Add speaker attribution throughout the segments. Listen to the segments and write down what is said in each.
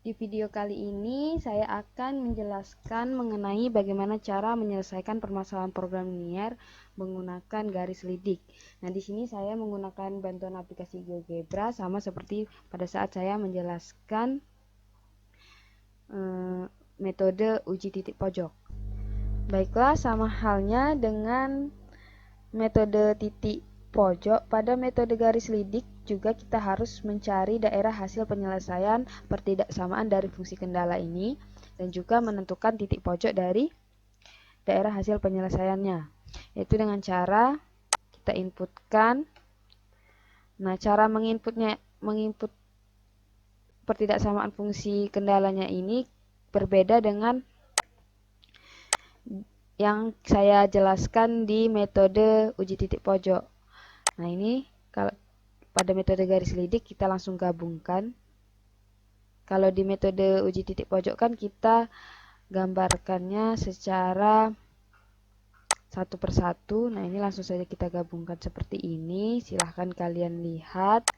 Speaker 1: Di video kali ini saya akan menjelaskan mengenai bagaimana cara menyelesaikan permasalahan program linier menggunakan garis lidik. Nah, di sini saya menggunakan bantuan aplikasi GeoGebra sama seperti pada saat saya menjelaskan metode uji titik pojok. Baiklah, sama halnya dengan metode titik pojok, pada metode garis lidik juga kita harus mencari daerah hasil penyelesaian pertidaksamaan dari fungsi kendala ini dan juga menentukan titik pojok dari daerah hasil penyelesaiannya, yaitu dengan cara kita inputkan. Nah, cara menginput pertidaksamaan fungsi kendalanya ini berbeda dengan yang saya jelaskan di metode uji titik pojok. Nah, ini kalau pada metode garis lidik kita langsung gabungkan. Kalau di metode uji titik pojok kan kita gambarkannya secara satu persatu. Nah, ini langsung saja kita gabungkan seperti ini. Silahkan kalian lihat.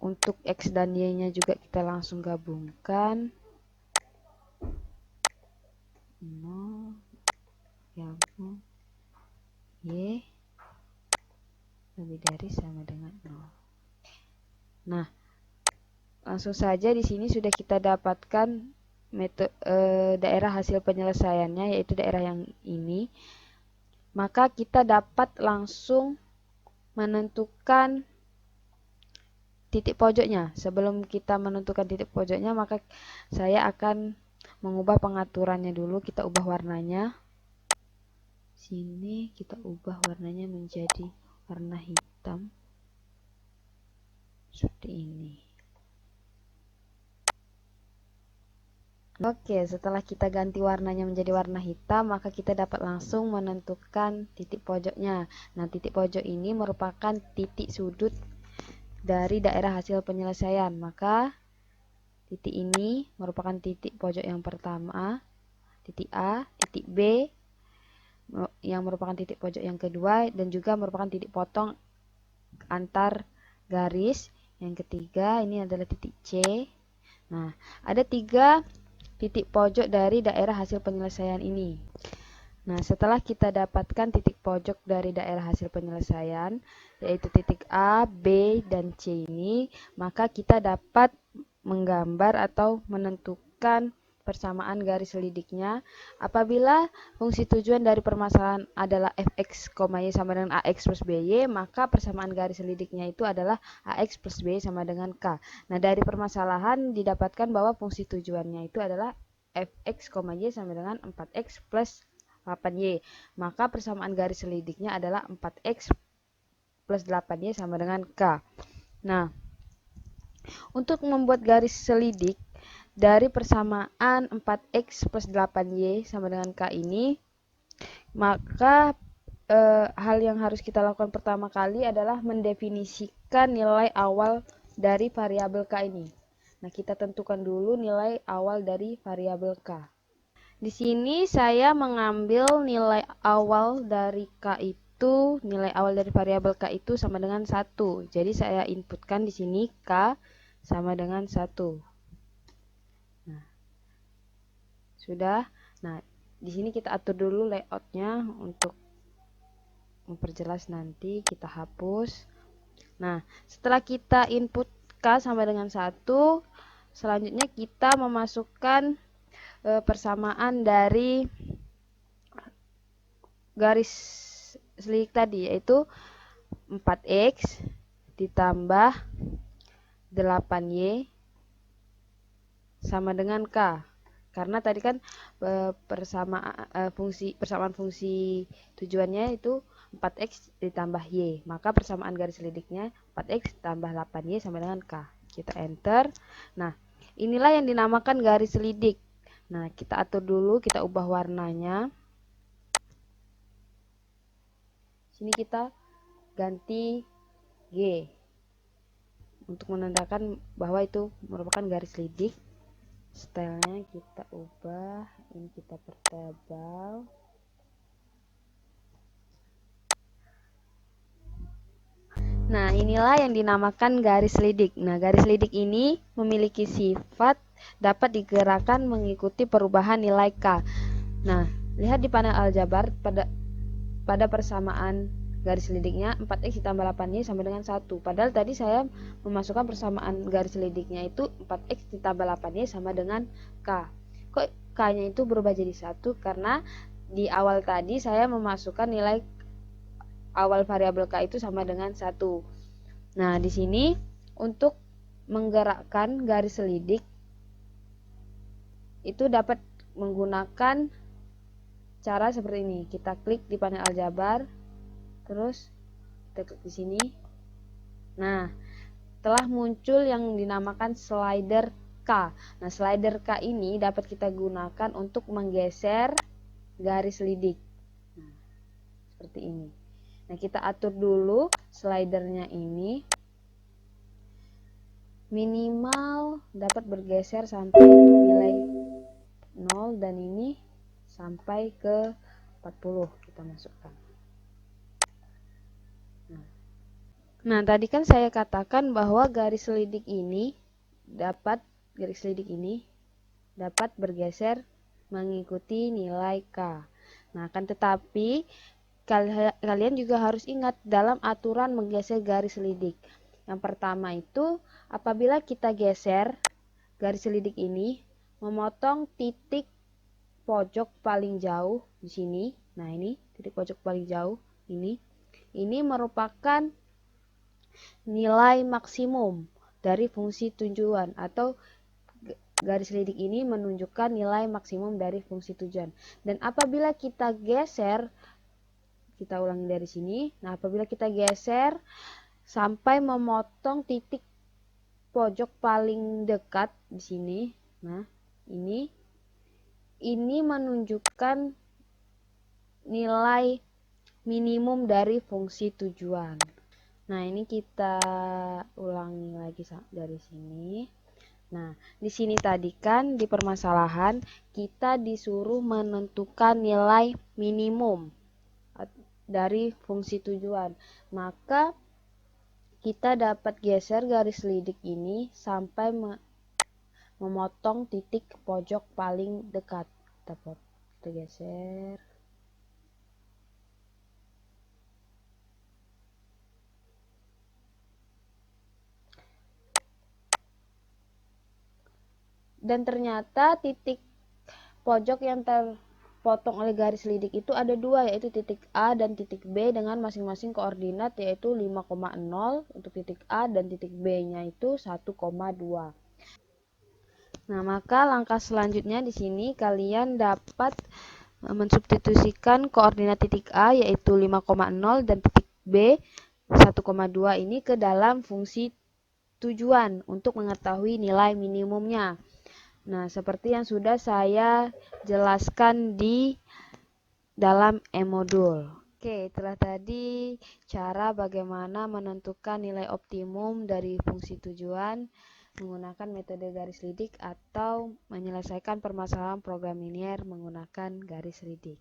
Speaker 1: Untuk X dan Y-nya juga kita langsung gabungkan. 0 gabung Y lebih dari sama dengan 0. Nah, langsung saja di sini sudah kita dapatkan daerah hasil penyelesaiannya, yaitu daerah yang ini. Maka kita dapat langsung menentukan titik pojoknya. Sebelum kita menentukan titik pojoknya, maka saya akan mengubah pengaturannya dulu. Kita ubah warnanya. Sini kita ubah warnanya menjadi warna hitam. Seperti ini. Oke, setelah kita ganti warnanya menjadi warna hitam, maka kita dapat langsung menentukan titik pojoknya. Nah, titik pojok ini merupakan titik sudut dari daerah hasil penyelesaian. Maka titik ini merupakan titik pojok yang pertama, titik A, titik B yang merupakan titik pojok yang kedua, dan juga merupakan titik potong antar garis. Yang ketiga ini adalah titik C. Nah, ada 3 titik pojok dari daerah hasil penyelesaian ini. Nah, setelah kita dapatkan titik pojok dari daerah hasil penyelesaian, yaitu titik A, B, dan C ini, maka kita dapat menggambar atau menentukan persamaan garis lidiknya. Apabila fungsi tujuan dari permasalahan adalah fx, y sama dengan ax plus by, maka persamaan garis lidiknya itu adalah ax plus by sama dengan k. Nah, dari permasalahan didapatkan bahwa fungsi tujuannya itu adalah fx, y sama dengan 4x plus 8y. Maka persamaan garis lidiknya adalah 4x plus 8y sama dengan k. Nah, untuk membuat garis selidik dari persamaan 4x plus 8y sama dengan k ini, maka hal yang harus kita lakukan pertama kali adalah mendefinisikan nilai awal dari variabel k ini. Nah, kita tentukan dulu nilai awal dari variabel k. Di sini saya mengambil nilai awal dari k itu, nilai awal dari variabel k itu sama dengan 1. Jadi saya inputkan di sini k sama dengan 1. Nah, sudah. Nah, di sini kita atur dulu layoutnya untuk memperjelas, nanti kita hapus. Nah, setelah kita input k sama dengan 1, selanjutnya kita memasukkan persamaan dari garis selidik tadi, yaitu 4x ditambah 8y sama dengan k. Karena tadi kan persamaan fungsi tujuannya itu 4x ditambah y, maka persamaan garis lidiknya 4x tambah 8y sama dengan k. Kita enter. Nah, inilah yang dinamakan garis lidik. Nah, kita atur dulu, kita ubah warnanya. Sini kita ganti G untuk menandakan bahwa itu merupakan garis lidik. Stylenya kita ubah, ini kita pertebal. Nah, inilah yang dinamakan garis lidik. Nah, garis lidik ini memiliki sifat dapat digerakkan mengikuti perubahan nilai K. Nah, lihat di panel aljabar pada persamaan garis lidiknya 4x ditambah 8y sama dengan 1. Padahal tadi saya memasukkan persamaan garis lidiknya itu 4x ditambah 8y sama dengan K. Kok K-nya itu berubah jadi 1? Karena di awal tadi saya memasukkan nilai awal variabel K itu sama dengan 1. Nah, di sini untuk menggerakkan garis lidik itu dapat menggunakan cara seperti ini. Kita klik di panel aljabar, terus kita klik di sini. Nah, telah muncul yang dinamakan slider K. Nah, slider K ini dapat kita gunakan untuk menggeser garis lidik. Nah, seperti ini. Nah, kita atur dulu slidernya ini. Minimal dapat bergeser sampai nilai 0 dan ini sampai ke 40 kita masukkan. Nah, tadi kan saya katakan bahwa garis lidik ini dapat bergeser mengikuti nilai K. Nah, akan tetapi kalian juga harus ingat dalam aturan menggeser garis lidik. Yang pertama itu apabila kita geser garis lidik ini memotong titik pojok paling jauh di sini. Nah, ini titik pojok paling jauh ini. Ini merupakan nilai maksimum dari fungsi tujuan, atau garis lidik ini menunjukkan nilai maksimum dari fungsi tujuan. Dan apabila kita geser, kita ulangi dari sini. Nah, apabila kita geser sampai memotong titik pojok paling dekat di sini. Nah, ini menunjukkan nilai minimum dari fungsi tujuan. Nah, ini kita ulangi lagi dari sini. Nah, di sini tadi kan di permasalahan kita disuruh menentukan nilai minimum dari fungsi tujuan. Maka kita dapat geser garis lidik ini sampai memotong titik pojok paling dekat. Kita geser. Dan ternyata titik pojok yang terpotong oleh garis lidik itu ada dua, yaitu titik A dan titik B dengan masing-masing koordinat yaitu 5,0 untuk titik A dan titik B-nya itu 1,2. Nah, maka langkah selanjutnya di sini kalian dapat mensubstitusikan koordinat titik A yaitu 5,0 dan titik B 1,2 ini ke dalam fungsi tujuan untuk mengetahui nilai minimumnya. Nah, seperti yang sudah saya jelaskan di dalam e-modul. Oke, itulah tadi cara bagaimana menentukan nilai optimum dari fungsi tujuan menggunakan metode garis lidik atau menyelesaikan permasalahan program linier menggunakan garis lidik.